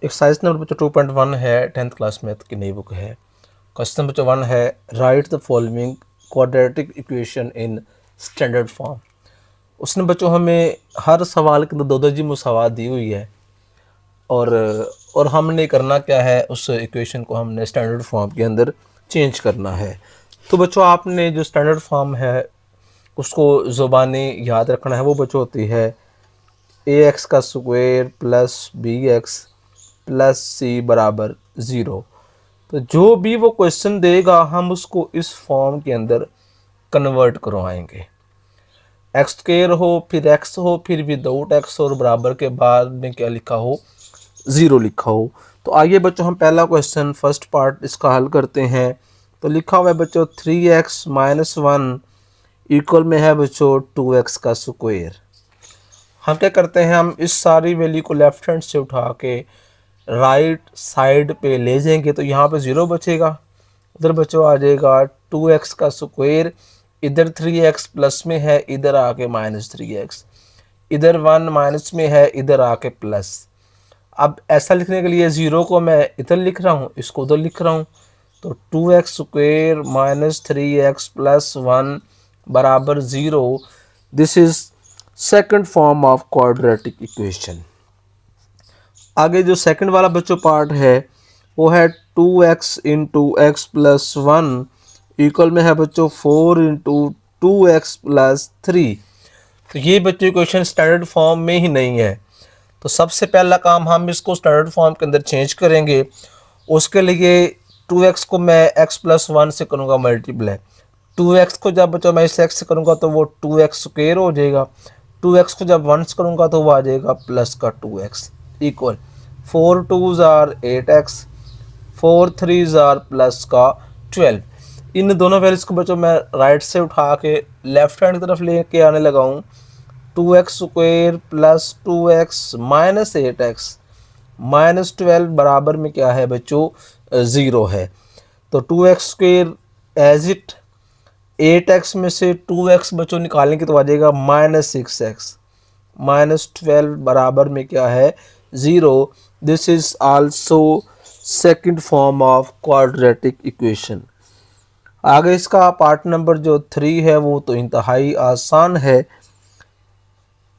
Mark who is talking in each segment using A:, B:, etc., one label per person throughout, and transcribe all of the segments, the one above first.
A: Exercise number बच्चों 2.1 है, 10th class math की नई बुक है। क्वेश्चन बच्चों 1 है, right the following quadratic equation in standard form. उसने बच्चों हमें हर सवाल के अंदर दो दो जी मुसावात दी हुई है और हमने करना क्या है, उस इक्वेशन को हमने स्टैंडर्ड फॉर्म के अंदर चेंज करना है। तो बच्चों आपने जो स्टैंडर्ड फॉर्म है उसको ज़ुबानी याद रखना है। वो बच्चों होती है ए एक्स का square plus B x plus C बराबर 0। तो जो भी वो क्वेश्चन देगा हम उसको इस फॉर्म के अंदर कन्वर्ट करवाएंगे। एक्स स्क्वायर हो, फिर एक्स हो, फिर विदाउट एक्स और बराबर के बाद में क्या लिखा हो, 0 लिखा हो। तो आइए बच्चों हम पहला क्वेश्चन फर्स्ट पार्ट इसका हल करते हैं। तो लिखा हुआ है बच्चों 3x-1 इक्वल में है बच्चों 2x का स्क्वायर। हम क्या करते हैं, हम इस सारी वैल्यू को लेफ्ट हैंड से उठा के राइट साइड पे ले जाएंगे तो यहाँ पे 0 बचेगा। उधर बच्चों आ जाएगा 2x का स्क्वायर, इधर 3x प्लस में है, इधर आके -3x, इधर 1 माइनस में है, इधर आके प्लस। अब ऐसा लिखने के लिए 0 को मैं इधर लिख रहा हूँ, इसको उधर लिख रहा हूँ। तो 2x स्क्वायर -3x प्लस 1 बराबर 0। This is second form of quadratic equation. आगे जो सेकंड वाला बच्चों पार्ट है वो है 2x into x plus 1 equal में है बच्चों 4 इंटू 2x प्लस 3। तो ये बच्चों इक्वेशन स्टैंडर्ड फॉर्म में ही नहीं है। तो सबसे पहला काम हम इसको स्टैंडर्ड फॉर्म के अंदर चेंज करेंगे। उसके लिए 2x को मैं x प्लस 1 से करूँगा मल्टीप्लाई। 2x को जब बच्चों मैं इस x से करूँगा तो वो 2x स्क्वायर हो जाएगा। 2x को जब 1 से करूँगा तो वो आ जाएगा प्लस का 2x equal 4 2s are 8x, 4 3s are plus का 12। इन दोनों वैल्यूज को बच्चों मैं राइट से उठा के लेफ्ट हैंड की तरफ लेके आने लगा हूँ। 2x square plus 2x minus 8x minus 12 बराबर में क्या है बच्चों, 0 है। तो 2x square as it 8x में से 2x बच्चों निकालेंगे तो आ जाएगा -6x माइनस 12 बराबर में क्या है, 0। This is also second form of quadratic equation. आगे इसका पार्ट नंबर जो 3 है वो तो इंतहाई आसान है।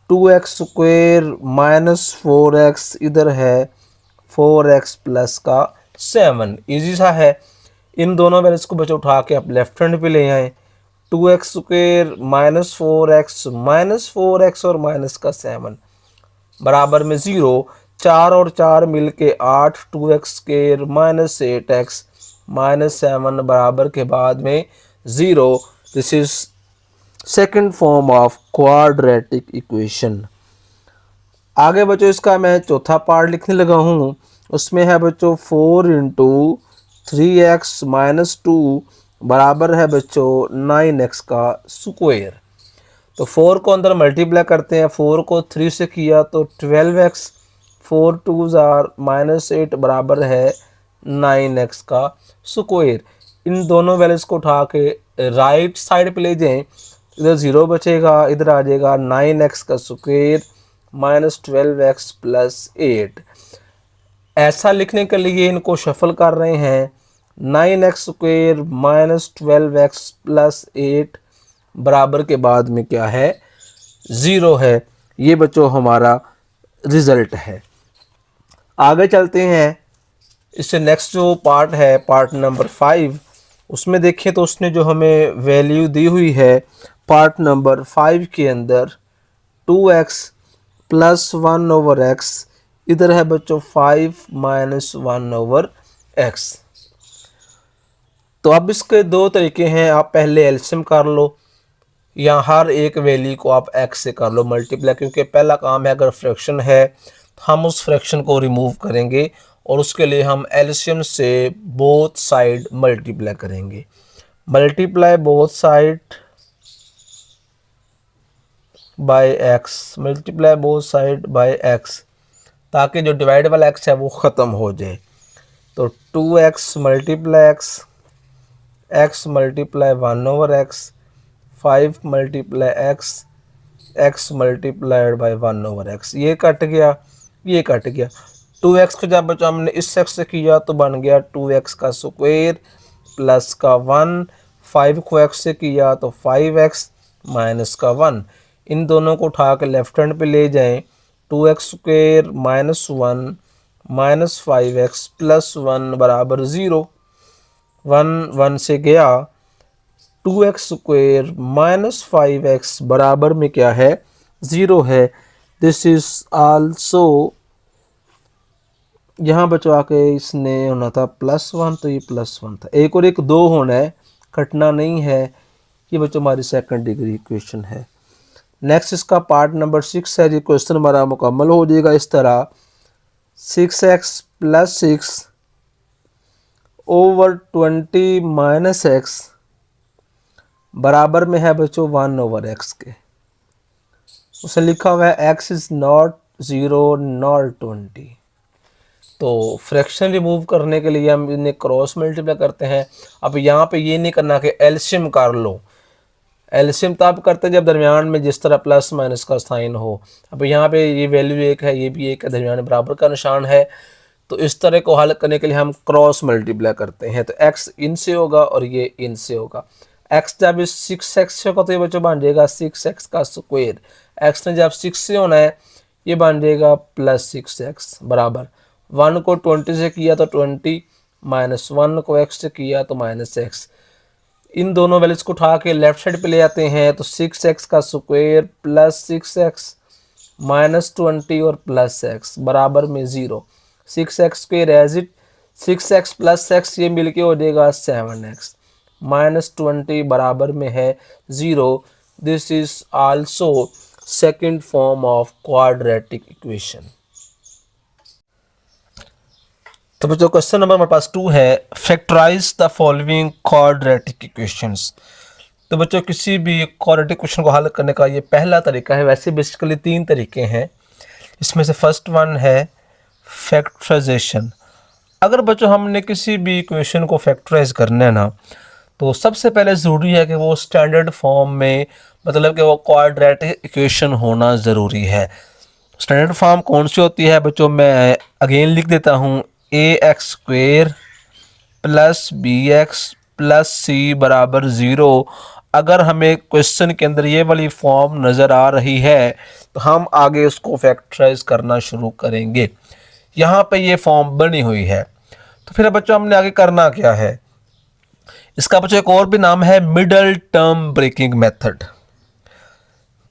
A: 2x स्क्वायर -4x, इधर है 4x प्लस का 7। इजी सा है। इन दोनों वैल्यूज को बच्चों उठा के आप लेफ्ट हैंड पे ले आए। 2x स्क्वायर -4x और माइनस का 7 बराबर में 0। 4 और 4 मिल के 8, 2x स्क्वायर -8x -7 बराबर के बाद में 0। This is second form of quadratic equation. आगे बच्चों इसका मैं चौथा पार्ट लिखने लगा हूँ। उसमें है बच्चों 4 इंटू 3x माइनस 2 बराबर है बच्चों 9x का स्क्वायर। तो 4 को अंदर मल्टीप्लाई करते हैं। 4 को 3 से किया तो 12x, 4 2s आर -8 बराबर है 9x का स्क्वायर। इन दोनों वैल्यूज को उठा के राइट साइड पे ले जाएं, इधर 0 बचेगा, इधर आ जाएगा 9x का स्क्वायर -12x प्लस 8। ऐसा लिखने के लिए इनको शफल कर रहे हैं। 9x स्क्वायर -12x प्लस 8 बराबर के बाद में क्या है, 0 है। ये बच्चों हमारा रिजल्ट है। आगे चलते हैं। इससे नेक्स्ट जो पार्ट है पार्ट नंबर 5, उसमें देखें तो उसने जो हमें वैल्यू दी हुई है पार्ट नंबर 5 के अंदर 2x प्लस 1 ओवर x, इधर है बच्चों 5 माइनस 1 ओवर x। तो अब इसके दो तरीके हैं। आप पहले एलसीएम कर लो या हर एक वैल्यू को आप x से कर लो मल्टीप्लाई, क्योंकि पहला काम है अगर फ्रैक्शन है हम उस फ्रैक्शन को रिमूव करेंगे और उसके लिए हम एलसीएम से बोथ साइड मल्टीप्लाई करेंगे। Multiply both side by x, multiply both side by x, ताकि जो डिवाइड वाला एक्स है वो ख़त्म हो जाए। तो 2x multiply x multiply 1 over x, 5 multiply x multiplied by 1 over x. ये कट गया, ये कट गया। 2x को जब बच्चों हमने इस x से किया तो बन गया 2x का स्क्वायर प्लस का 1, 5 को x से किया तो 5x माइनस का 1। इन दोनों को उठा के लेफ्ट हैंड पे ले जाएं, 2x square minus 1 minus 5x plus 1 बराबर 0। 1 1 से गया, 2x स्क्वायर माइनस 5x बराबर में क्या है, 0 है। दिस इज आल्सो, यहाँ बचवा के इसने होना था +1 तो ये +1 था, एक और एक 2 होना है, कटना नहीं है। ये बच्चों हमारी सेकंड डिग्री इक्वेशन है। नेक्स्ट इसका पार्ट नंबर 6 है जी। क्वेश्चन हमारा मुकम्मल हो जाएगा इस तरह, 6x + 6 ओवर 20 माइनस x बराबर में है बच्चों 1/x के। उसे लिखा हुआ है x इज़ नॉट 0 नॉट 20। तो फ्रैक्शन रिमूव करने के लिए हम इन्हें क्रॉस मल्टीप्लाई करते हैं। अब यहाँ पे ये नहीं करना कि एलसीएम कर लो, एलसीएम तब करते हैं जब दरमियान में जिस तरह प्लस माइनस का साइन हो। अब यहाँ पे ये वैल्यू 1 है, ये भी 1 है, दरमियान में बराबर का निशान है, तो इस तरह को हल करने के लिए हम क्रॉस मल्टीप्लाई करते हैं। तो x इन से होगा और ये इन से होगा। x जब इस 6x से होगा तो ये बच्चों बन जाएगा 6x का स्क्वायर। x ने जब 6 से होना है ये बन जाएगा +6x बराबर 1 को 20 से किया तो 20 माइनस 1 को x से किया तो -x। इन दोनों वैल्यूज को उठा के लेफ्ट साइड पे ले आते हैं तो 6x का स्क्वायर प्लस 6x माइनस 20 और प्लस x बराबर में 0। 6x square as it, 6x plus x ये मिलके हो जाएगा 7x माइनस 20 बराबर में है 0। This is also second form of quadratic equation. तो बच्चों क्वेश्चन नंबर हमारे पास 2 है, factorise the following quadratic equations. तो बच्चों किसी भी क्वाड्रेटिक इक्वेशन को हल करने का ये पहला तरीका है। वैसे बेसिकली 3 तरीके हैं, इसमें से फर्स्ट वन है फैक्टराइजेशन। अगर बच्चों हमने किसी भी इक्वेशन को फैक्टराइज करना है ना, तो सबसे पहले ज़रूरी है कि वो स्टैंडर्ड फॉर्म में, मतलब कि वो क्वाड्रेटिक इक्वेशन होना ज़रूरी है। स्टैंडर्ड फॉर्म कौन सी होती है बच्चों, मैं अगेन लिख देता हूँ, ax² + bx + c बराबर 0। अगर हमें क्वेश्चन के अंदर ये वाली फॉर्म नज़र आ रही है तो हम आगे उसको फैक्टराइज करना शुरू करेंगे। यहाँ पे ये फॉर्म बनी हुई है, तो फिर बच्चों हमने आगे करना क्या है, इसका बच्चों एक और भी नाम है मिडल टर्म ब्रेकिंग मेथड।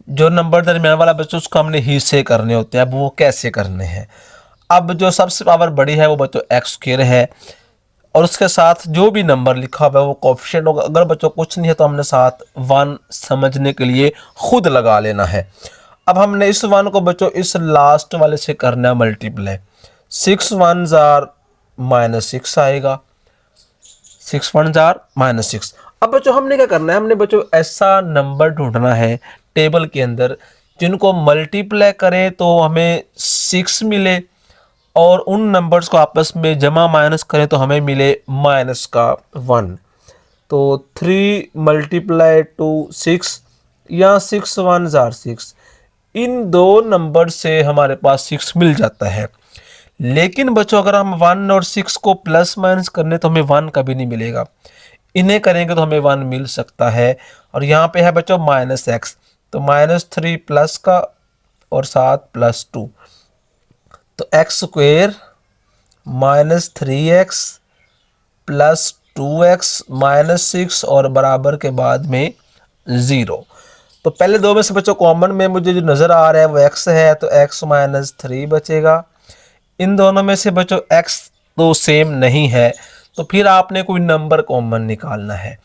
A: जो नंबर दरमियान वाला बच्चों उसको हमने हिस्से करने होते हैं। अब वो कैसे करने हैं, अब जो सबसे पावर बड़ी है वो बच्चों x² है और उसके साथ जो भी नंबर लिखा हुआ है वो कोएफिशिएंट होगा। अगर बच्चों कुछ नहीं है तो हमने साथ 1 समझने के लिए खुद लगा लेना है। अब हमने इस 1 को बच्चों इस लास्ट वाले से करना है मल्टीप्लाई, 6 1s are -6 आएगा, 6 1s are -6। अब बच्चों हमने क्या करना है, हमने बच्चों ऐसा नंबर ढूंढना है टेबल के अंदर जिनको मल्टीप्लाई करें तो हमें 6 मिले और उन नंबर्स को आपस में जमा माइनस करें तो हमें मिले -1। तो 3 × 2 6 या 6 1s are 6, इन दो नंबर से हमारे पास 6 मिल जाता है। लेकिन बच्चों अगर हम 1 और 6 को प्लस माइनस करने तो हमें 1 कभी नहीं मिलेगा, इन्हें करेंगे तो हमें 1 मिल सकता है। और यहाँ पे है बच्चों -x, तो -3 प्लस का और साथ +2, तो x² -3x + 2x -6 और बराबर के बाद में 0। तो पहले दो में से बच्चों कॉमन में मुझे जो नज़र आ रहा है वो x है, तो x -3 बचेगा। इन दोनों में से बच्चों x तो सेम नहीं है, तो फिर आपने कोई नंबर कॉमन निकालना है।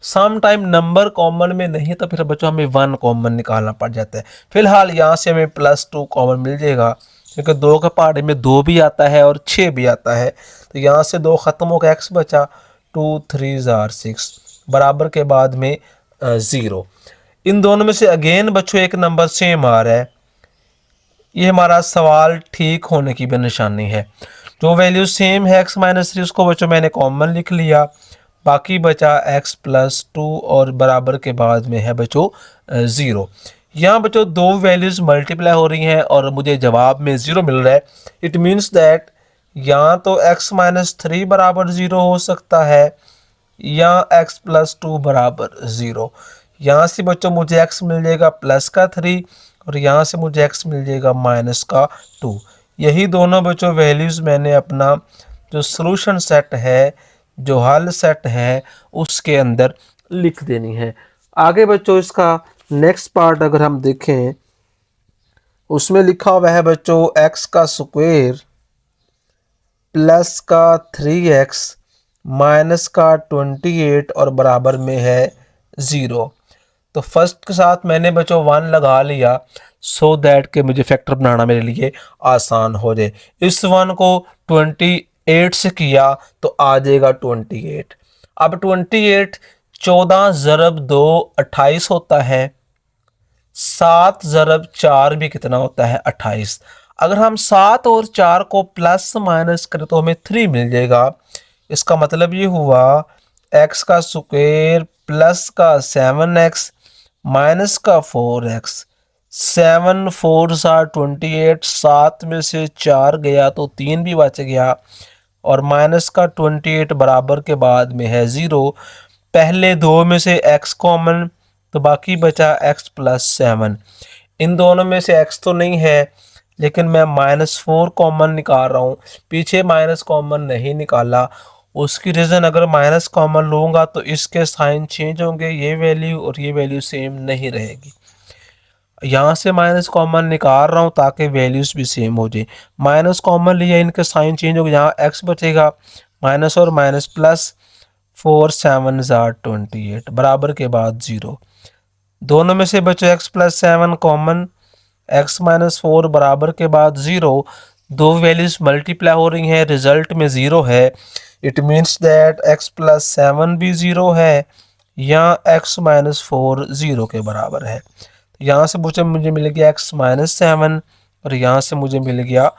A: सम टाइम नंबर कॉमन में नहीं तो फिर बच्चों हमें 1 कॉमन निकालना पड़ जाता है। फिलहाल यहाँ से हमें +2 कॉमन मिल जाएगा, क्योंकि 2 के पहाड़े में 2 भी आता है और 6 भी आता है। तो यहाँ से 2 ख़त्म हो गया, x बचा, 2 3s are 6 बराबर के बाद में 0। इन दोनों में से अगेन बच्चों एक नंबर सेम आ रहा है, ये हमारा सवाल ठीक होने की भी निशानी है। जो वैल्यू सेम है x -3 उसको बच्चों मैंने कॉमन लिख लिया, बाकी बचा x + 2 और बराबर के बाद में है बच्चों 0। यहाँ बच्चों दो वैल्यूज मल्टीप्लाई हो रही हैं और मुझे जवाब में 0 मिल रहा है। इट मीन्स दैट या तो x माइनस 3 बराबर 0 हो सकता है या x प्लस 2 बराबर 0। यहाँ से बच्चों मुझे x मिल जाएगा प्लस का 3 और यहाँ से मुझे x मिल जाएगा माइनस का 2। यही दोनों बच्चों वैल्यूज़ मैंने अपना जो सॉल्यूशन सेट है, जो हल सेट है, उसके अंदर लिख देनी है। आगे बच्चों इसका नेक्स्ट पार्ट अगर हम देखें, उसमें लिखा हुआ है बच्चों x का स्क्वायर प्लस का 3x माइनस का 28 और बराबर में है 0। तो फर्स्ट के साथ मैंने बच्चों 1 लगा लिया सो दैट के मुझे फैक्टर बनाना मेरे लिए आसान हो जाए। इस 1 को 28 से किया तो आ जाएगा 28। अब 28 14 ज़रब 2 28 होता है, 7 ज़रब 4 भी कितना होता है 28। अगर हम 7 और 4 को प्लस माइनस करें तो हमें 3 मिल जाएगा। इसका मतलब ये हुआ x का स्क्वायर प्लस का 7x माइनस का 4x। 7 4 28, 7 में से 4 गया तो 3 भी बच गया और माइनस का 28 बराबर के बाद में है 0। पहले दो में से x कॉमन तो बाकी बचा x प्लस 7। इन दोनों में से x तो नहीं है लेकिन मैं -4 कॉमन निकाल रहा हूँ, पीछे माइनस कॉमन नहीं निकाला। उसकी रीज़न अगर माइनस कॉमन लूँगा तो इसके साइन चेंज होंगे, ये वैल्यू और ये वैल्यू सेम नहीं रहेगी। यहाँ से माइनस कॉमन निकाल रहा हूँ ताकि वैल्यूज़ भी सेम हो जाए। माइनस कॉमन लिया, इनके साइन चेंज हो गए, यहाँ x बचेगा माइनस और माइनस प्लस 4 7 28 बराबर के बाद 0। दोनों में से बचे x plus 7 common, x minus 4 बराबर के बाद 0। दो वैल्यूज मल्टीप्लाई हो रही हैं, रिजल्ट में 0 है। It means that x plus 7 भी 0 है या x माइनस 4 0 के बराबर है। यहाँ से मुझे मिल गया x माइनस 7 और यहाँ से मुझे मिल गया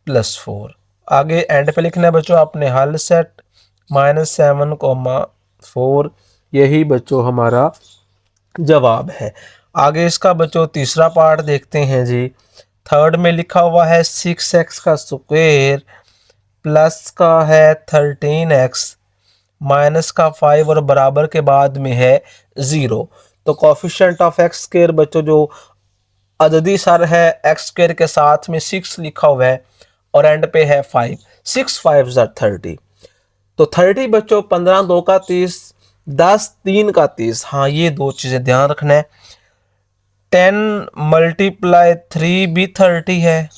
A: +4। आगे एंड पे लिखना है बच्चों आपने हल सेट -7, 4। यही बच्चों हमारा जवाब है। आगे इसका बच्चों तीसरा पार्ट देखते हैं जी। थर्ड में लिखा हुआ है 6x का स्क्वायर प्लस का है 13x माइनस का 5 और बराबर के बाद में है 0। तो कोफिशिएंट ऑफ x स्क्वायर बच्चों जो अददी सर है x स्क्वायर के साथ में 6 लिखा हुआ है और एंड पे है 5। 6 5 30। तो 30 बच्चों 15 2 का 30, 10 3 का 30। हाँ ये दो चीज़ें ध्यान रखना है। 10 मल्टीप्लाई 3 भी 30 है,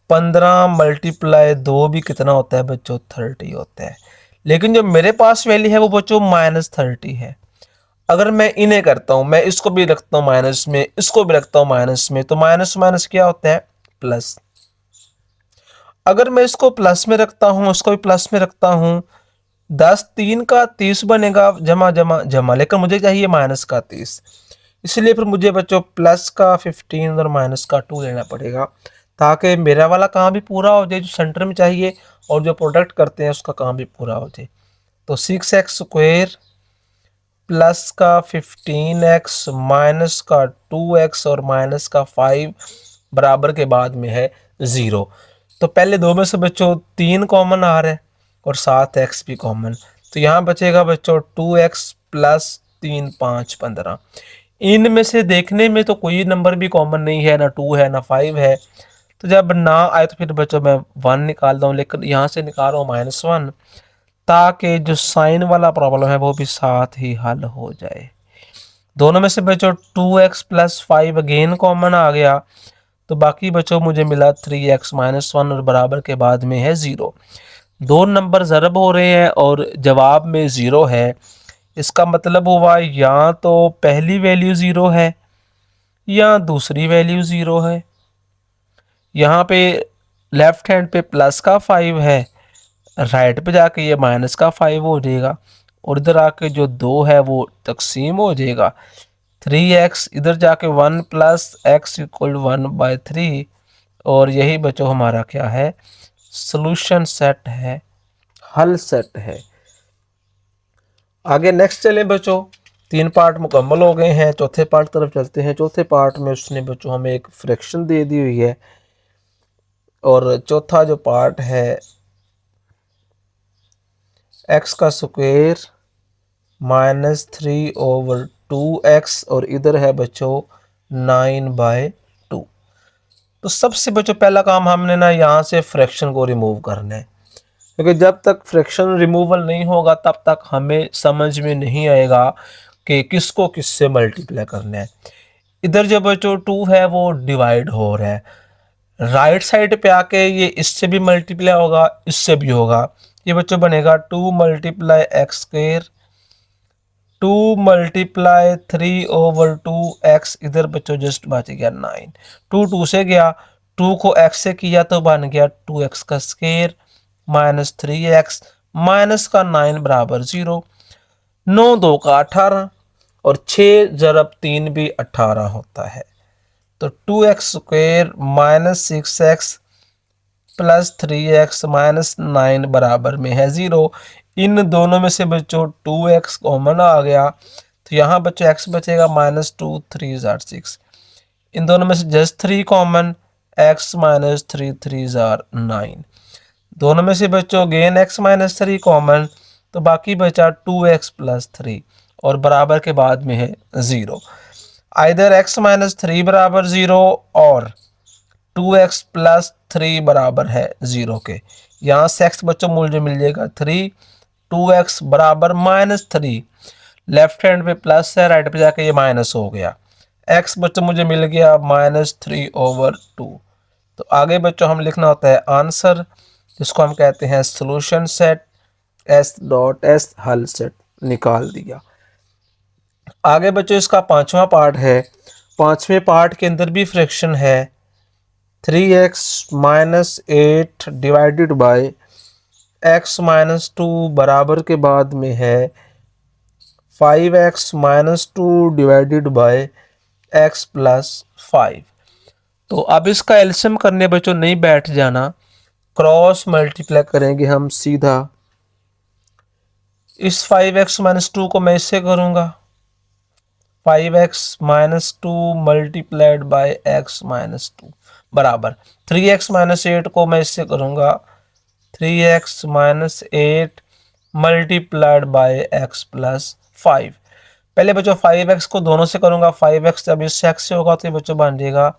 A: 15 मल्टीप्लाई 2 भी कितना होता है बच्चों 30 होता है। लेकिन जो मेरे पास वैल्यू है वो बच्चों -30 है। अगर मैं इन्हें करता हूँ, मैं इसको भी रखता हूँ माइनस में, इसको भी रखता हूँ माइनस में, तो माइनस माइनस क्या होता है प्लस। अगर मैं इसको प्लस में रखता हूँ, उसको भी प्लस में रखता हूँ, 10 3 का 30 बनेगा जमा जमा जमा, लेकिन मुझे चाहिए माइनस का 30। इसलिए फिर मुझे बच्चों प्लस का 15 और माइनस का 2 लेना पड़ेगा ताकि मेरा वाला काम भी पूरा हो जाए जो सेंटर में चाहिए और जो प्रोडक्ट करते हैं उसका काम भी पूरा हो जाए। तो 6x स्क्वायर प्लस का 15x माइनस का 2x और माइनस का 5 बराबर के बाद में है 0। तो पहले दो में से बच्चों 3 कॉमन आ रहा है और 7x भी कॉमन, तो यहाँ बचेगा बच्चों 2x प्लस 3 5 15। इनमें से देखने में तो कोई नंबर भी कॉमन नहीं है, ना 2 है ना 5 है। तो जब ना आए तो फिर बच्चों मैं 1 निकाल दूँ, लेकिन यहाँ से निकाल रहा हूँ -1 ताकि जो साइन वाला प्रॉब्लम है वो भी साथ ही हल हो जाए। दोनों में से बच्चों 2x प्लस 5 अगेन कॉमन आ गया, तो बाकी बच्चों मुझे मिला 3x -1 और बराबर के बाद में है 0। दो नंबर ज़रब हो रहे हैं और जवाब में 0 है। इसका मतलब हुआ या तो पहली वैल्यू 0 है या दूसरी वैल्यू 0 है। यहाँ पे लेफ्ट हैंड पे प्लस का 5 है, राइट पे जाके ये माइनस का 5 हो जाएगा और इधर आके जो 2 है वो तकसीम हो जाएगा। 3x इधर जाके 1 प्लस x इक्वल 1/3 और यही बच्चों हमारा क्या है सॉल्यूशन सेट है, हल सेट है। आगे नेक्स्ट चले बच्चों, तीन पार्ट मुकम्मल हो गए हैं, चौथे पार्ट तरफ चलते हैं। चौथे पार्ट में उसने बच्चों हमें एक फ्रैक्शन दे दी हुई है, और चौथा जो पार्ट है एक्स का स्क्वायर -3/2x, और इधर है बच्चों 9/2। तो सबसे बच्चों पहला काम हमने ना यहाँ से फ्रैक्शन को रिमूव करना है, क्योंकि जब तक फ्रैक्शन रिमूवल नहीं होगा तब तक हमें समझ में नहीं आएगा कि किसको किससे मल्टीप्लाई करना है। इधर जो बच्चों 2 है वो डिवाइड हो रहा है, राइट साइड पे आके ये इससे भी मल्टीप्लाई होगा, इससे भी होगा। ये बच्चों बनेगा 2 × x², 2 × 3/2x, इधर बच्चों जस्ट बच गया 9। 2 से गया, 2 को x से किया तो बन गया 2x का स्क्वायर -3x, माइनस का 9 बराबर 0। 9 2 का 18, और 6 × 3 भी 18 होता है। तो 2x² -6x प्लस 3x -9 बराबर में है 0। इन दोनों में से बच्चों 2x कॉमन आ गया, तो यहाँ बच्चों x बचेगा -2, 3 × 6। इन दोनों में से जस्ट 3 कॉमन, x -3, 3 × 9। दोनों में से बच्चों गेन x -3 कॉमन, तो बाकी बचा 2x + 3, और बराबर के बाद में है 0। आइदर x -3 बराबर 0 और 2x + 3 बराबर है 0 के। यहाँ से x बच्चों मूल्य मिल जाएगा 3, 2x बराबर -3, लेफ्ट हैंड पे प्लस है, राइट पे जाके ये माइनस हो गया। x बच्चों मुझे मिल गया -3/2। तो आगे बच्चों हम लिखना होता है आंसर, जिसको हम कहते हैं सॉल्यूशन सेट, S.S हल सेट निकाल दिया। आगे बच्चों इसका पांचवा पार्ट है। पांचवें पार्ट के अंदर भी फ्रैक्शन है। 3x - 8 डिवाइडेड बाय x - 2 बराबर के बाद में है 5x - 2 डिवाइडेड बाय x + 5। तो अब इसका एलसीएम करने बच्चों नहीं बैठ जाना, क्रॉस मल्टीप्लाई करेंगे हम सीधा। इस 5x - 2 को मैं इससे करूँगा, 5x - 2 मल्टीप्लाइड बाय x - 2 बराबर 3x - 8 को मैं इससे करूँगा, 3x - 8 मल्टीप्लाइड बाय x + 5। पहले बच्चों 5x को दोनों से करूँगा, 5x जब इससे x से होगा तो ये बच्चों बन जाएगा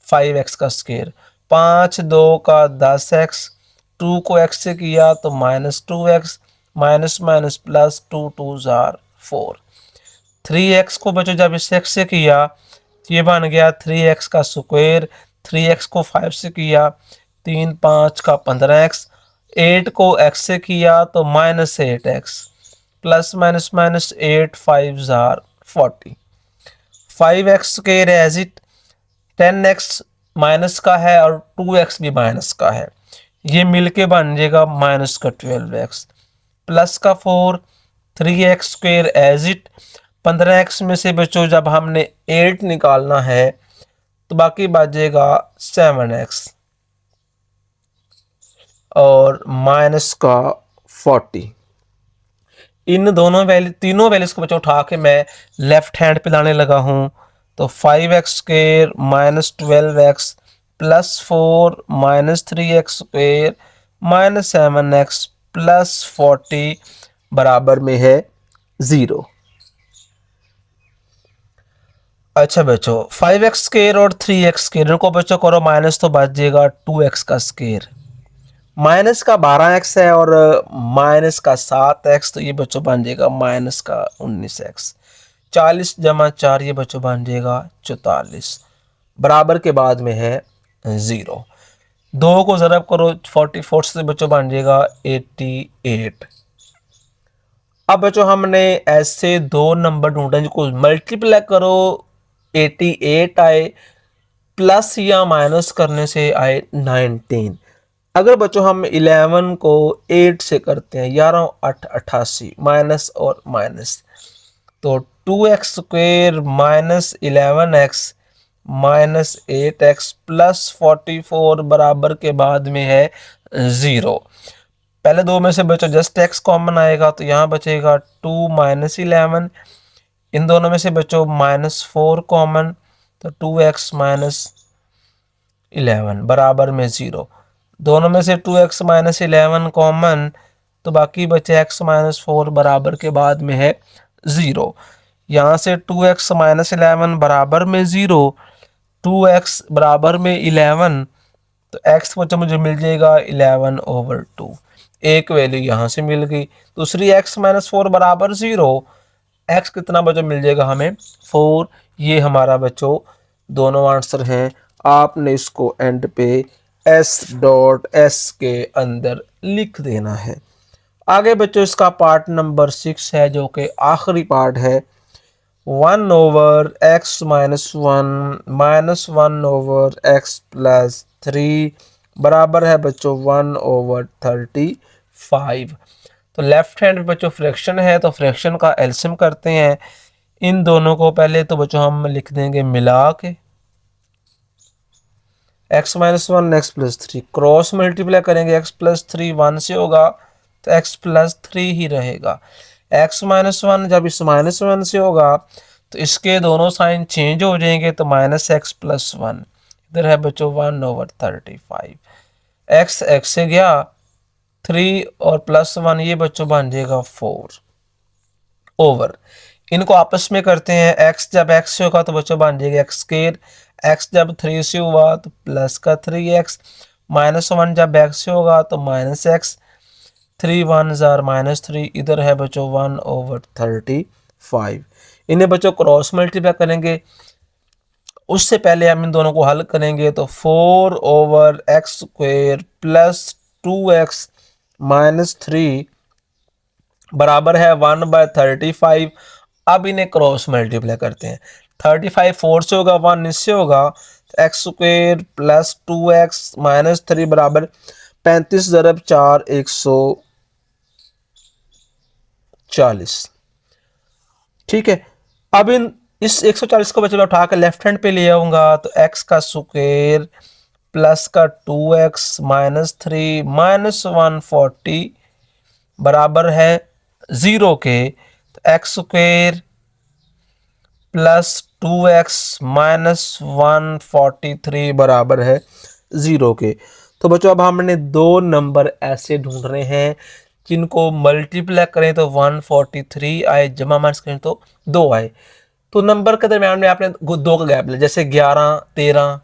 A: 5x का स्क्वायर। 5 2 का 10x, 2 को x से किया तो -2x, minus minus plus 2 2 jar 4। 3x को बच्चों जब इस x से किया तो ये बन गया 3x का स्क्वायर। 3x को 5 से किया 3 5 का 15x, 8 को x से किया तो -8x, प्लस माइनस माइनस 8 5 जार 40। 5x square as it 10x minus का है और 2x भी माइनस का है, ये मिलके बन जाएगा माइनस का 12x, प्लस का 4, 3x square as it 15x में से बच्चों जब हमने 8 निकालना है तो बाकी बचेगा 7x और माइनस का 40। इन दोनों वैल्यू तीनों वैल्यूज को बच्चों उठा के मैं लेफ्ट हैंड पे लाने लगा हूँ। तो 5x square minus 12x plus 4 minus 3x square minus 7x plus 40 बराबर में है 0। अच्छा बच्चों 5x स्क्वायर और 3x स्क्वायर को बच्चों करो माइनस तो बच जाएगा 2x का स्क्वायर, माइनस का 12x है और माइनस का 7x, तो ये बच्चों बन जाएगा माइनस का 19x। 40 जमा 4 ये बच्चों बन जाएगा 44, बराबर के बाद में है 0। 2 को ज़रब करो 44 से बच्चों बन जाएगा 88। अब बच्चों हमने ऐसे दो नंबर ढूंढे जिनको मल्टीप्लाई करो 88 आए, प्लस या माइनस करने से आए 19। अगर बच्चों हम 11 को 8 से करते हैं 11 8 88 माइनस और माइनस, तो 2x square minus 11x minus 8x plus 44 बराबर के बाद में है 0। पहले दो में से बच्चों जस्ट x कॉमन आएगा तो यहाँ बचेगा 2 - 11, इन दोनों में से बच्चों -4 कॉमन, तो 2x - 11 बराबर में 0। दोनों में से 2x - 11 कॉमन, तो बाकी बचे x - 4 बराबर के बाद में है 0। यहाँ से 2x - 11 बराबर में 0, 2x बराबर में 11, तो x बच्चों मुझे मिल जाएगा 11/2। एक वैल्यू यहाँ से मिल गई। दूसरी x - 4 बराबर 0, x कितना बच्चों मिल जाएगा हमें 4। ये हमारा बच्चों दोनों आंसर हैं। आपने इसको एंड पे s.s के अंदर लिख देना है। आगे बच्चों इसका पार्ट नंबर 6 है, जो कि आखिरी पार्ट है। 1/x - 1 -1/x + 3 बराबर है बच्चों 1/35। तो लेफ्ट हैंड में बच्चों फ्रैक्शन है, तो फ्रैक्शन का एलसीएम करते हैं। इन दोनों को पहले तो बच्चों हम लिख देंगे मिला के, x - 1 x + 3 क्रॉस मल्टीप्लाई करेंगे, x + 3 1 से होगा तो x + 3 ही रहेगा। x - 1 जब इस -1 से होगा तो इसके दोनों साइन चेंज हो जाएंगे, तो -x + 1 इधर है बच्चों 1/35। x से गया 3 और +1, ये बच्चों बन जाएगा 4 ओवर। इनको आपस में करते हैं, x जब x से होगा तो बच्चों बन जाएगा x², x जब 3 से हुआ तो प्लस का 3x, -1 जब x से होगा तो -x, 3 1 जार -3, इधर है बच्चों 1/35। इन्हें बच्चों क्रॉस मल्टीप्लाई करेंगे, उससे पहले हम इन दोनों को हल करेंगे, तो 4/x² + 2x - 3 बराबर है 1/35। अब इन्हें क्रॉस मल्टीप्लाई करते हैं। 35 4 से होगा, 1 इससे होगा, तो x² + 2x - 3 बराबर 35 × 4 140। ठीक है। अब इस 140 को बच्चों उठा कर लेफ्ट हैंड पे ले आऊंगा, तो x का स्क्वायर प्लस का 2x - 3 -140 बराबर है 0 के, तो x² + 2x - 143 बराबर है 0 के। तो बच्चों अब हमने दो नंबर ऐसे ढूंढ रहे हैं जिनको मल्टीप्लाई करें तो 143 आए, जमा माइनस करें तो 2 आए। तो नंबर के दरम्यान में आपने 2 का गैप लिया, जैसे 11 13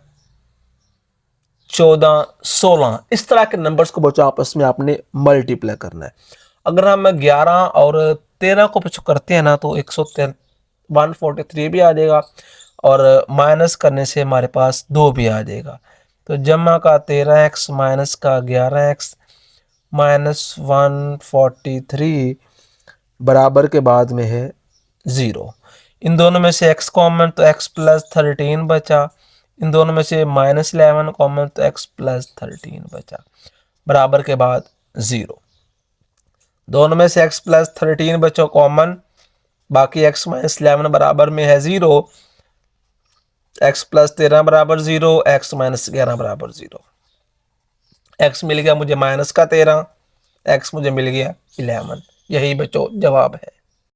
A: 14 16, इस तरह के नंबर्स को बच्चों आपस में आपने मल्टीप्लाई करना है। अगर हम 11 और 13 को बच्चों करते हैं ना, तो 143 भी आ जाएगा, और माइनस करने से हमारे पास 2 भी आ जाएगा। तो जमा का 13x माइनस का 11x -143 बराबर के बाद में है 0। इन दोनों में से x कॉमन, तो x + 13 बचा। इन दोनों में से -11 कॉमन, तो x + 13 बचा, बराबर के बाद 0। दोनों में से x + 13 बचो कॉमन, बाकी x - 11 बराबर में है 0, x + 13 बराबर 0, x - 11 बराबर 0। x मिल गया मुझे -13, x मुझे मिल गया 11। यही बच्चों जवाब है।